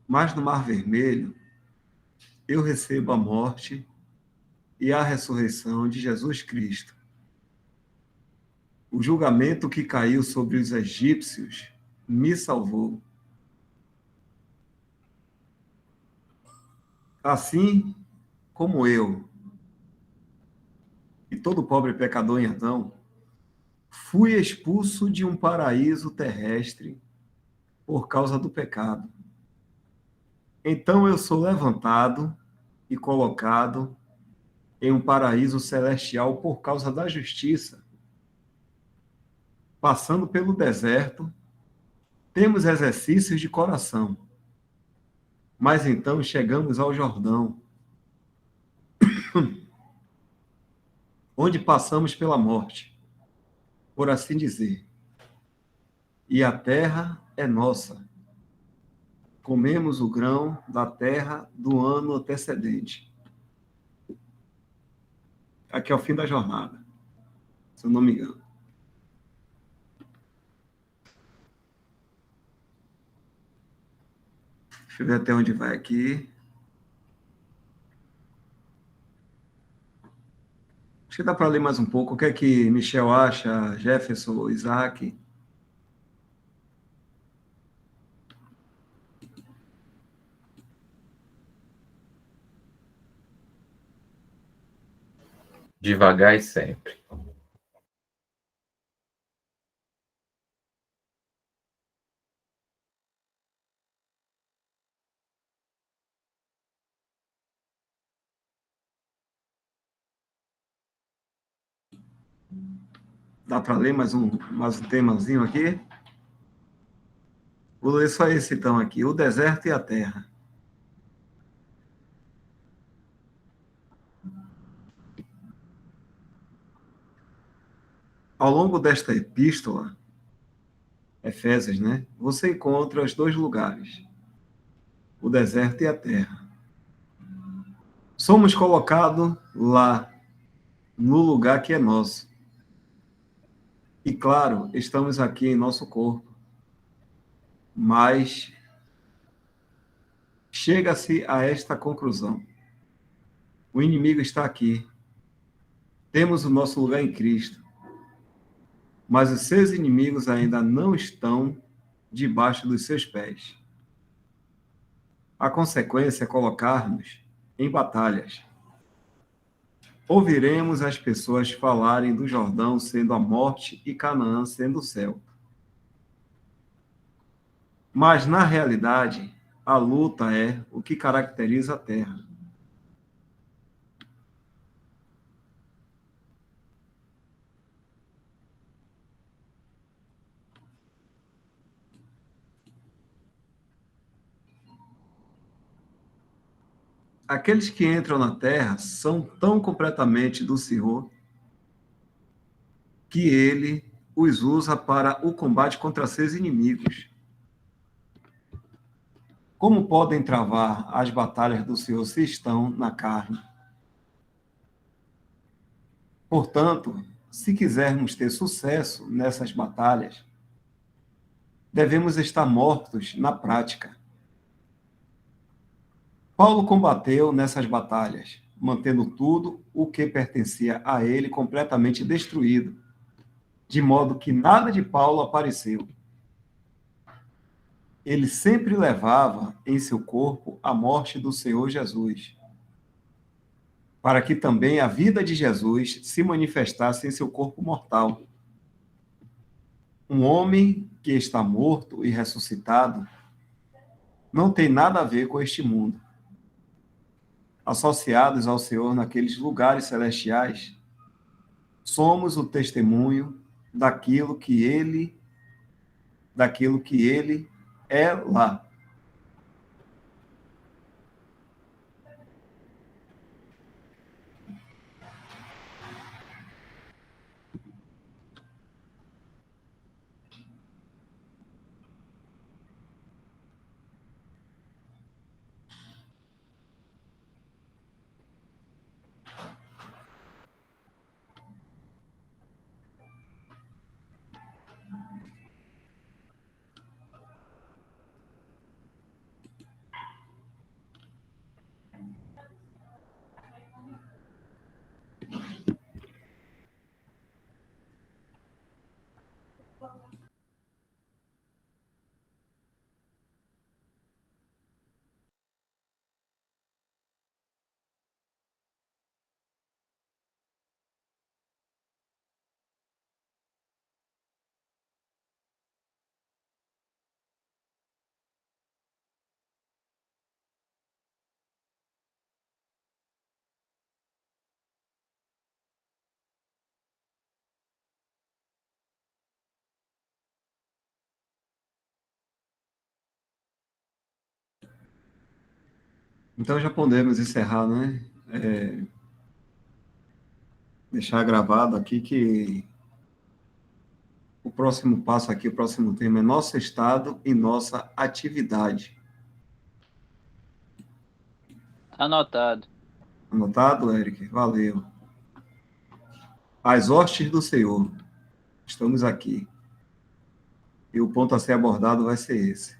Mas no Mar Vermelho, eu recebo a morte e a ressurreição de Jesus Cristo. O julgamento que caiu sobre os egípcios me salvou. Assim como eu, e todo pobre pecador em Adão, fui expulso de um paraíso terrestre por causa do pecado. Então eu sou levantado e colocado em um paraíso celestial por causa da justiça. Passando pelo deserto, temos exercícios de coração. Mas então chegamos ao Jordão, onde passamos pela morte, por assim dizer. E a terra é nossa. Comemos o grão da terra do ano antecedente. Aqui é o fim da jornada, se eu não me engano. Deixa eu ver até onde vai aqui. Acho que dá para ler mais um pouco. O que é que Michel acha, Jefferson, Isaac? Devagar e sempre. Dá para ler mais um temazinho aqui? Vou ler só esse então aqui. O deserto e a terra. Ao longo desta epístola, Efésios, né? Você encontra os dois lugares, o deserto e a terra. Somos colocados lá, no lugar que é nosso. E claro, estamos aqui em nosso corpo. Mas chega-se a esta conclusão. O inimigo está aqui. Temos o nosso lugar em Cristo. Mas os seus inimigos ainda não estão debaixo dos seus pés. A consequência é colocar-nos em batalhas. Ouviremos as pessoas falarem do Jordão sendo a morte e Canaã sendo o céu. Mas, na realidade, a luta é o que caracteriza a terra. Aqueles que entram na terra são tão completamente do Senhor que ele os usa para o combate contra seus inimigos. Como podem travar as batalhas do Senhor se estão na carne? Portanto, se quisermos ter sucesso nessas batalhas, devemos estar mortos na prática. Paulo combateu nessas batalhas, mantendo tudo o que pertencia a ele completamente destruído, de modo que nada de Paulo apareceu. Ele sempre levava em seu corpo a morte do Senhor Jesus, para que também a vida de Jesus se manifestasse em seu corpo mortal. Um homem que está morto e ressuscitado não tem nada a ver com este mundo. Associados ao Senhor naqueles lugares celestiais, somos o testemunho daquilo que ele é lá. Então já podemos encerrar, né? Deixar gravado aqui que o próximo passo aqui, o próximo tema é nosso estado e nossa atividade. Anotado. Anotado, Eric? Valeu. As hostes do Senhor. Estamos aqui. E o ponto a ser abordado vai ser esse.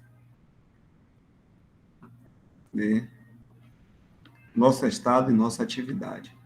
Né? Nosso estado e nossa atividade.